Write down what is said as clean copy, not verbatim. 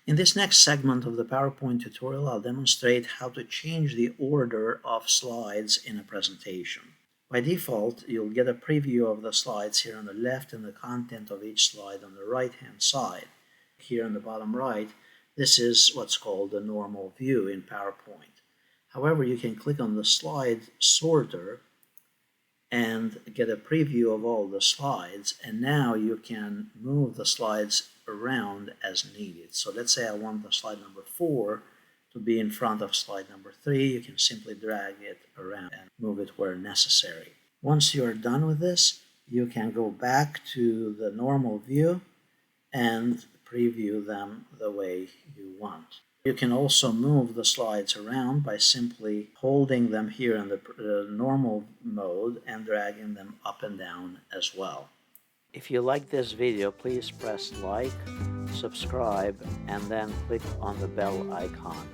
In this next segment of the PowerPoint tutorial, I'll demonstrate how to change the order of slides in a presentation. By default, you'll get a preview of the slides here on the left and the content of each slide on the right-hand side. Here in the bottom right, this is what's called the normal view in PowerPoint. However, you can click on the slide sorter and get a preview of all the slides, and now you can move the slides around as needed. So let's say I want the slide number 4 to be in front of slide number 3. You can simply drag it around and move it where necessary. Once you're done with this, you can go back to the normal view and preview them the way you want. You can also move the slides around by simply holding them here in the normal mode and dragging them up and down as well. If you like this video, please press like, subscribe, and then click on the bell icon.